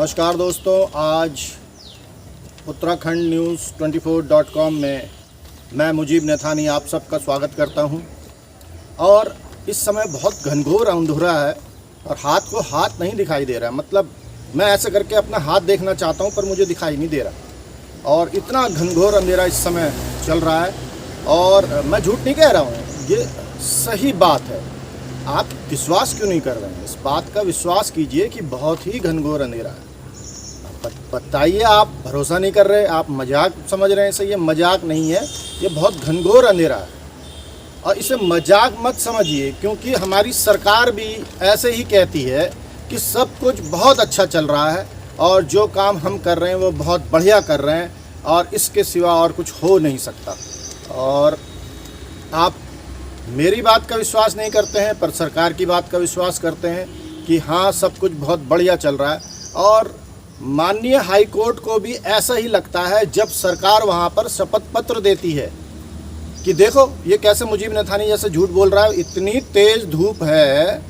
नमस्कार दोस्तों, आज उत्तराखंड न्यूज़ 24.com में मैं मुजीब नथानी आप सबका स्वागत करता हूं। और इस समय बहुत घनघोर अंधेरा है और हाथ को हाथ नहीं दिखाई दे रहा। मतलब मैं ऐसे करके अपना हाथ देखना चाहता हूं पर मुझे दिखाई नहीं दे रहा और इतना घनघोर अंधेरा इस समय चल रहा है। और मैं झूठ नहीं कह रहा हूं, ये सही बात है। आप विश्वास क्यों नहीं कर रहे हैं? इस बात का विश्वास कीजिए कि बहुत ही घनघोर अंधेरा है। बताइए, आप भरोसा नहीं कर रहे, आप मजाक समझ रहे हैं। सही, ये मजाक नहीं है, ये बहुत घनघोर अंधेरा है। और इसे मजाक मत समझिए, क्योंकि हमारी सरकार भी ऐसे ही कहती है कि सब कुछ बहुत अच्छा चल रहा है और जो काम हम कर रहे हैं वो बहुत बढ़िया कर रहे हैं और इसके सिवा और कुछ हो नहीं सकता। और आप मेरी बात का विश्वास नहीं करते हैं पर सरकार की बात का विश्वास करते हैं कि हाँ, सब कुछ बहुत बढ़िया चल रहा है। और माननीय हाई कोर्ट को भी ऐसा ही लगता है जब सरकार वहाँ पर शपथ पत्र देती है कि देखो ये कैसे मुजीब नथानी जैसे झूठ बोल रहा है। इतनी तेज़ धूप है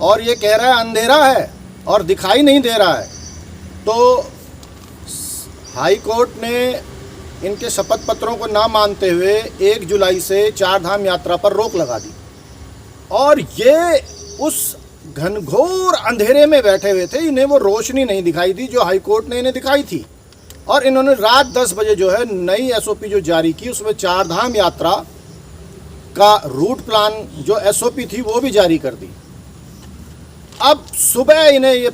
और ये कह रहा है अंधेरा है और दिखाई नहीं दे रहा है। तो हाई कोर्ट ने इनके शपथ पत्रों को ना मानते हुए 1 जुलाई से 4 धाम यात्रा पर रोक लगा दी। और ये उस घनघोर अंधेरे में बैठे हुए थे, इन्हें वो रोशनी नहीं दिखाई दी जो हाई कोर्ट ने इन्हें दिखाई थी। और इन्होंने रात 10 बजे जो है नई SOP जो जारी की, उसमें 4 धाम यात्रा का रूट प्लान जो SOP थी वो भी जारी कर दी। अब सुबह इन्हें ये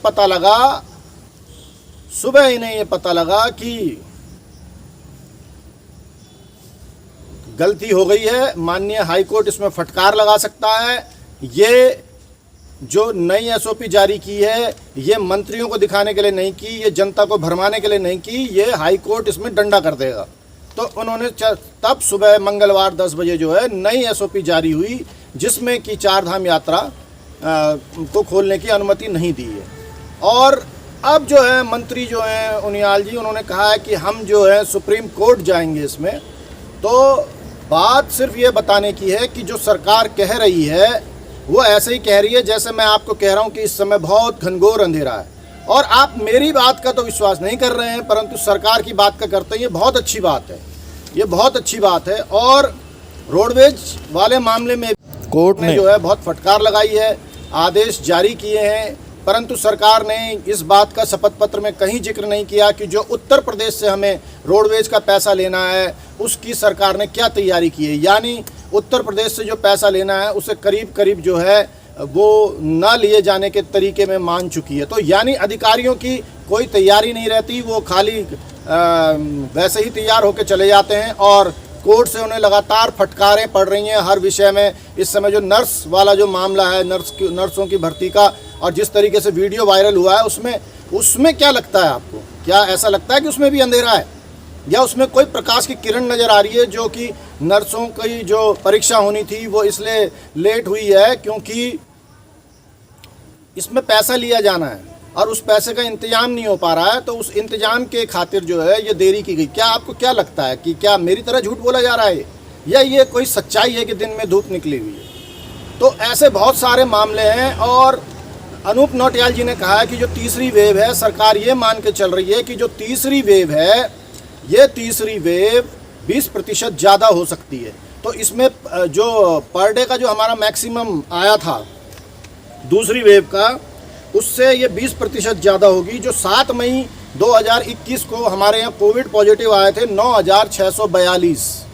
पता लगा कि गलती हो गई है। माननीय हाई कोर्ट इसमें फटकार लगा सकता है। ये जो नई SOP जारी की है ये मंत्रियों को दिखाने के लिए नहीं की, ये जनता को भरमाने के लिए नहीं की, ये हाई कोर्ट इसमें डंडा कर देगा। तो उन्होंने तब सुबह मंगलवार 10 बजे जो है नई SOP जारी हुई जिसमें कि 4 धाम यात्रा को खोलने की अनुमति नहीं दी है। और अब जो है मंत्री जो हैं उनियाल जी, उन्होंने कहा है कि हम जो है सुप्रीम कोर्ट जाएंगे इसमें। तो बात सिर्फ ये बताने की है कि जो सरकार कह रही है वो ऐसे ही कह रही है जैसे मैं आपको कह रहा हूँ कि इस समय बहुत घनघोर अंधेरा है। और आप मेरी बात का तो विश्वास नहीं कर रहे हैं परंतु सरकार की बात का करते हैं। ये बहुत अच्छी बात है, ये बहुत अच्छी बात है। और रोडवेज वाले मामले में कोर्ट ने जो है बहुत फटकार लगाई है, आदेश जारी किए हैं, परंतु सरकार ने इस बात का शपथ पत्र में कहीं जिक्र नहीं किया कि जो उत्तर प्रदेश से हमें रोडवेज का पैसा लेना है उसकी सरकार ने क्या तैयारी की है। यानी उत्तर प्रदेश से जो पैसा लेना है उसे करीब करीब जो है वो ना लिए जाने के तरीके में मान चुकी है। तो यानी अधिकारियों की कोई तैयारी नहीं रहती, वो खाली वैसे ही तैयार होकर चले जाते हैं और कोर्ट से उन्हें लगातार फटकारें पड़ रही हैं हर विषय में। इस समय जो नर्स वाला जो मामला है, नर्सों की भर्ती का, और जिस तरीके से वीडियो वायरल हुआ है उसमें क्या लगता है आपको? क्या ऐसा लगता है कि उसमें भी अंधेरा है या उसमें कोई प्रकाश की किरण नज़र आ रही है? जो कि नर्सों की जो परीक्षा होनी थी वो इसलिए लेट हुई है क्योंकि इसमें पैसा लिया जाना है और उस पैसे का इंतजाम नहीं हो पा रहा है। तो उस इंतजाम के खातिर जो है ये देरी की गई। क्या आपको क्या लगता है कि क्या मेरी तरह झूठ बोला जा रहा है या ये कोई सच्चाई है कि दिन में धूप निकली हुई है? तो ऐसे बहुत सारे मामले हैं। और अनूप नौटियाल जी ने कहा है कि जो तीसरी वेव है, सरकार ये मान के चल रही है कि जो तीसरी वेव है ये तीसरी वेव 20% ज़्यादा हो सकती है। तो इसमें जो पर डे का जो हमारा मैक्सिमम आया था दूसरी वेव का, उससे ये 20% ज़्यादा होगी। जो 7 मई 2021 को हमारे यहाँ कोविड पॉजिटिव आए थे 9,642,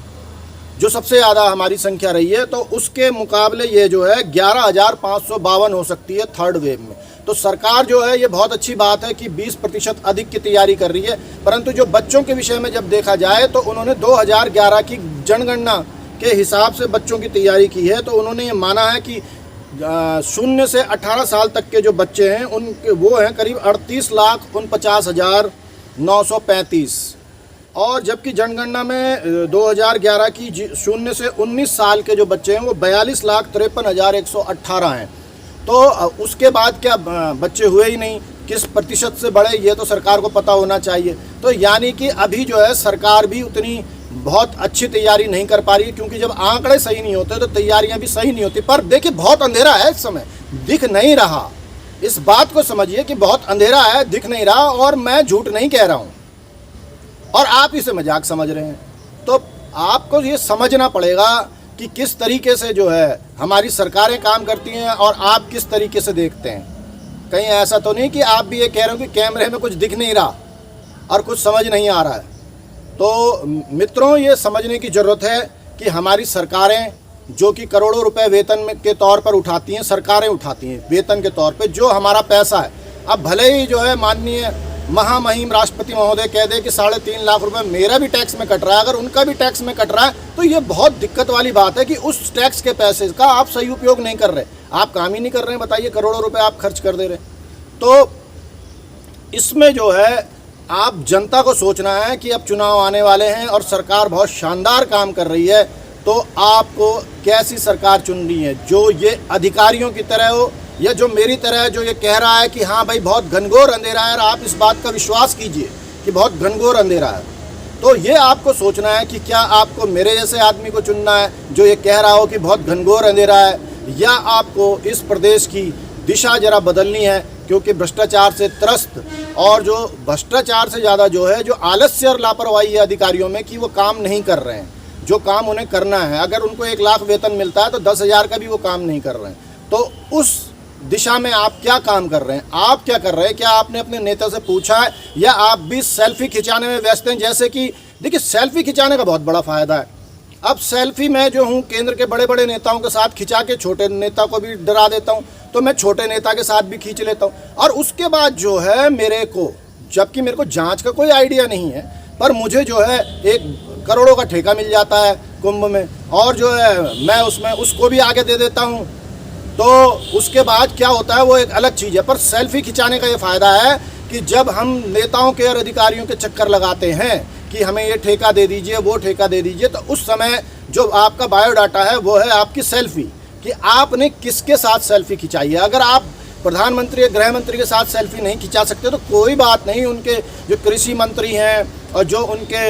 जो सबसे ज़्यादा हमारी संख्या रही है, तो उसके मुकाबले ये जो है 11,552 हो सकती है थर्ड वेव में। तो सरकार जो है ये बहुत अच्छी बात है कि 20% अधिक की तैयारी कर रही है। परंतु जो बच्चों के विषय में जब देखा जाए तो उन्होंने 2011 की जनगणना के हिसाब से बच्चों की तैयारी की है। तो उन्होंने ये माना है कि 0 से 18 साल तक के जो बच्चे हैं उनके वो हैं करीब 38,49,935। और जबकि जनगणना में 2011 की 0 से 19 साल के जो बच्चे हैं वो 42,53,118 हैं। तो उसके बाद क्या बच्चे हुए ही नहीं, किस प्रतिशत से बढ़े ये तो सरकार को पता होना चाहिए। तो यानी कि अभी जो है सरकार भी उतनी बहुत अच्छी तैयारी नहीं कर पा रही है, क्योंकि जब आंकड़े सही नहीं होते तो तैयारियां भी सही नहीं होती। पर देखिए बहुत अंधेरा है इस समय, दिख नहीं रहा। इस बात को समझिए कि बहुत अंधेरा है, दिख नहीं रहा, और मैं झूठ नहीं कह रहा हूँ और आप इसे मजाक समझ रहे हैं। तो आपको ये समझना पड़ेगा कि किस तरीके से जो है हमारी सरकारें काम करती हैं और आप किस तरीके से देखते हैं। कहीं ऐसा तो नहीं कि आप भी ये कह रहे हो कि कैमरे में कुछ दिख नहीं रहा और कुछ समझ नहीं आ रहा है। तो मित्रों, ये समझने की ज़रूरत है कि हमारी सरकारें जो कि करोड़ों रुपए वेतन के तौर पर उठाती हैं, सरकारें उठाती हैं वेतन के तौर पे जो हमारा पैसा है। अब भले ही जो है माननीय महामहिम राष्ट्रपति महोदय कह दे कि 3.5 लाख रुपए मेरा भी टैक्स में कट रहा है, अगर उनका भी टैक्स में कट रहा है तो ये बहुत दिक्कत वाली बात है कि उस टैक्स के पैसे का आप सही उपयोग नहीं कर रहे, आप काम ही नहीं कर रहे हैं। बताइए, करोड़ों रुपए आप खर्च कर दे रहे। तो इसमें जो है आप जनता को सोचना है कि अब चुनाव आने वाले हैं और सरकार बहुत शानदार काम कर रही है, तो आपको कैसी सरकार चुननी है, जो ये अधिकारियों की तरह हो या जो मेरी तरह जो ये कह रहा है कि हाँ भाई बहुत घनघोर अंधेरा है, और आप इस बात का विश्वास कीजिए कि बहुत घनघोर अंधेरा है। तो ये आपको सोचना है कि क्या आपको मेरे जैसे आदमी को चुनना है जो ये कह रहा हो कि बहुत घनघोर अंधेरा है, या आपको इस प्रदेश की दिशा जरा बदलनी है, क्योंकि भ्रष्टाचार से त्रस्त और जो भ्रष्टाचार से ज़्यादा जो है जो आलस्य और लापरवाही है अधिकारियों में कि वो काम नहीं कर रहे हैं जो काम उन्हें करना है। अगर उनको 1 लाख वेतन मिलता है तो 10,000 का भी वो काम नहीं कर रहे हैं। तो उस दिशा में आप क्या काम कर रहे हैं, आप क्या कर रहे हैं? क्या आपने अपने नेता से पूछा है, या आप भी सेल्फी खिंचाने में व्यस्त हैं? जैसे कि देखिए, सेल्फी खिंचाने का बहुत बड़ा फ़ायदा है। अब सेल्फी मैं जो हूँ केंद्र के बड़े बड़े नेताओं के साथ खिंचा के छोटे नेता को भी डरा देता हूँ, तो मैं छोटे नेता के साथ भी खींच लेता हूँ। और उसके बाद जो है मेरे को, जबकि मेरे को जांच का कोई आइडिया नहीं है, पर मुझे जो है 1 करोड़ों का ठेका मिल जाता है कुंभ में, और जो है मैं उसमें उसको भी आगे दे देता हूँ। तो उसके बाद क्या होता है वो एक अलग चीज़ है। पर सेल्फी खिंचाने का ये फ़ायदा है कि जब हम नेताओं के और अधिकारियों के चक्कर लगाते हैं कि हमें ये ठेका दे दीजिए, वो ठेका दे दीजिए, तो उस समय जो आपका बायोडाटा है वो है आपकी सेल्फी, कि आपने किसके साथ सेल्फी खिंचाई है। अगर आप प्रधानमंत्री या गृह मंत्री के साथ सेल्फी नहीं खिंचा सकते तो कोई बात नहीं, उनके जो कृषि मंत्री हैं और जो उनके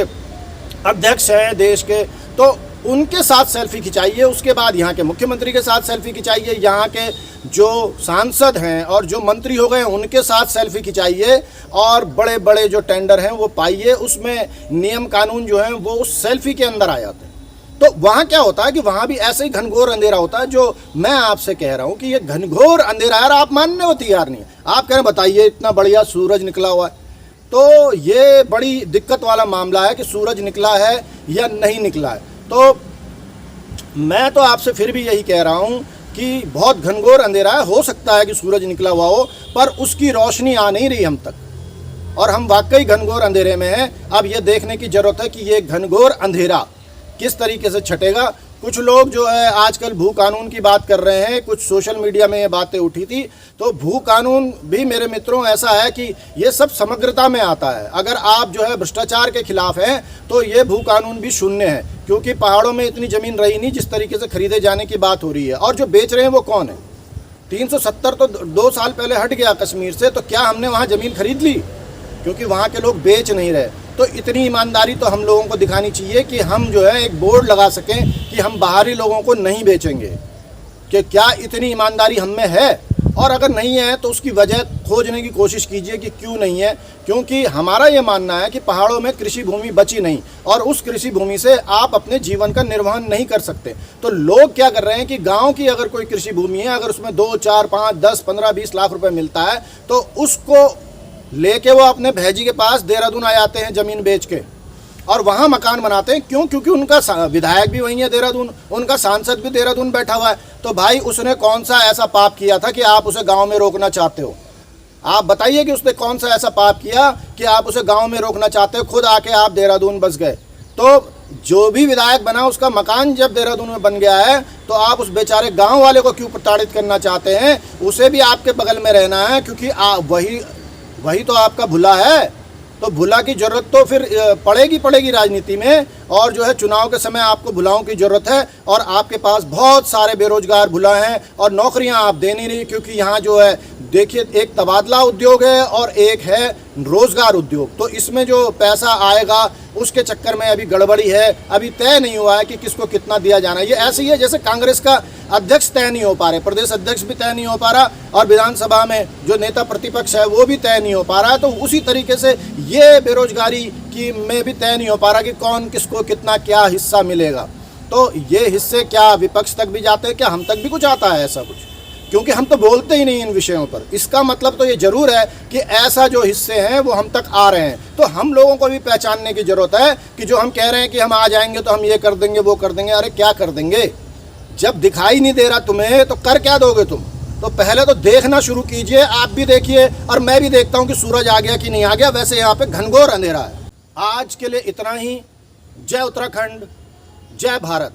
अध्यक्ष हैं देश के, तो उनके साथ सेल्फी खिंचाइए। उसके बाद यहाँ के मुख्यमंत्री के साथ सेल्फी खिंचाइए, यहाँ के जो सांसद हैं और जो मंत्री हो गए उनके साथ सेल्फी खिंचाइए, और बड़े बड़े जो टेंडर हैं वो पाइए, उसमें नियम कानून जो हैं वो उस सेल्फी के अंदर आ जाते हैं। तो वहाँ क्या होता है कि वहाँ भी ऐसे ही घनघोर अंधेरा होता है जो मैं आपसे कह रहा हूँ कि ये घनघोर अंधेरा है, आप मानने को तैयार नहीं है। आप कह रहे बताइए इतना बढ़िया सूरज निकला हुआ है, तो ये बड़ी दिक्कत वाला मामला है कि सूरज निकला है या नहीं निकला है। तो मैं तो आपसे फिर भी यही कह रहा हूँ कि बहुत घनघोर अंधेरा है। हो सकता है कि सूरज निकला हुआ हो, पर उसकी रोशनी आ नहीं रही हम तक, और हम वाकई घनघोर अंधेरे में हैं। अब ये देखने की ज़रूरत है कि ये घनघोर अंधेरा किस तरीके से छटेगा। कुछ लोग जो है आजकल भू कानून की बात कर रहे हैं, कुछ सोशल मीडिया में ये बातें उठी थी। तो भू कानून भी मेरे मित्रों ऐसा है कि ये सब समग्रता में आता है। अगर आप जो है भ्रष्टाचार के खिलाफ हैं तो ये भू कानून भी शून्य है, क्योंकि पहाड़ों में इतनी ज़मीन रही नहीं जिस तरीके से खरीदे जाने की बात हो रही है। और जो बेच रहे हैं वो कौन है? 370 तो 2 साल पहले हट गया कश्मीर से, तो क्या हमने वहाँ ज़मीन खरीद ली? क्योंकि वहाँ के लोग बेच नहीं रहे। तो इतनी ईमानदारी तो हम लोगों को दिखानी चाहिए कि हम जो है एक बोर्ड लगा सकें कि हम बाहरी लोगों को नहीं बेचेंगे। कि क्या इतनी ईमानदारी हम में है? और अगर नहीं है तो उसकी वजह खोजने की कोशिश कीजिए कि क्यों नहीं है। क्योंकि हमारा ये मानना है कि पहाड़ों में कृषि भूमि बची नहीं, और उस कृषि भूमि से आप अपने जीवन का निर्वहन नहीं कर सकते। तो लोग क्या कर रहे हैं कि गांव की अगर कोई कृषि भूमि है, अगर उसमें 2, 4, 5, 10, 15, 20 लाख रुपए मिलता है, तो उसको लेके वो अपने भैजी के पास देहरादून आ जाते हैं ज़मीन बेच के, और वहाँ मकान बनाते हैं। क्यों? क्योंकि उनका विधायक भी वहीं है देहरादून, उनका सांसद भी देहरादून बैठा हुआ है। तो भाई उसने कौन सा ऐसा पाप किया था कि आप उसे गांव में रोकना चाहते हो? आप बताइए कि उसने कौन सा ऐसा पाप किया कि आप उसे गांव में रोकना चाहते हो? खुद आके आप देहरादून बस गए। तो जो भी विधायक बना उसका मकान जब देहरादून में बन गया है, तो आप उस बेचारे गाँव वाले को क्यों प्रताड़ित करना चाहते हैं? उसे भी आपके बगल में रहना है, क्योंकि वही तो आपका भुला है। तो भुला की ज़रूरत तो फिर पड़ेगी राजनीति में। और जो है चुनाव के समय आपको भुलाओं की ज़रूरत है, और आपके पास बहुत सारे बेरोजगार भुला हैं और नौकरियां आप दे नहीं रही, क्योंकि यहाँ जो है देखिए एक तबादला उद्योग है और एक है रोज़गार उद्योग। तो इसमें जो पैसा आएगा उसके चक्कर में अभी गड़बड़ी है, अभी तय नहीं हुआ है कि किसको कितना दिया जाना है। ये ऐसे ही है जैसे कांग्रेस का अध्यक्ष तय नहीं हो पा रहे, प्रदेश अध्यक्ष भी तय नहीं हो पा रहा, और विधानसभा में जो नेता प्रतिपक्ष है वो भी तय नहीं हो पा रहा है। तो उसी तरीके से ये बेरोजगारी की में भी तय नहीं हो पा रहा कि कौन किसको कितना क्या हिस्सा मिलेगा। तो ये हिस्से क्या विपक्ष तक भी जाते हैं, क्या हम तक भी कुछ आता है ऐसा कुछ? क्योंकि हम तो बोलते ही नहीं इन विषयों पर। इसका मतलब तो ये जरूर है कि ऐसा जो हिस्से हैं वो हम तक आ रहे हैं। तो हम लोगों को भी पहचानने की ज़रूरत है कि जो हम कह रहे हैं कि हम आ जाएंगे तो हम ये कर देंगे वो कर देंगे, अरे क्या कर देंगे? जब दिखाई नहीं दे रहा तुम्हें तो कर क्या दोगे तुम? तो पहले तो देखना शुरू कीजिए, आप भी देखिए और मैं भी देखता हूँ कि सूरज आ गया कि नहीं आ गया। वैसे यहाँ पे घनघोर अंधेरा है। आज के लिए इतना ही। जय उत्तराखंड, जय भारत।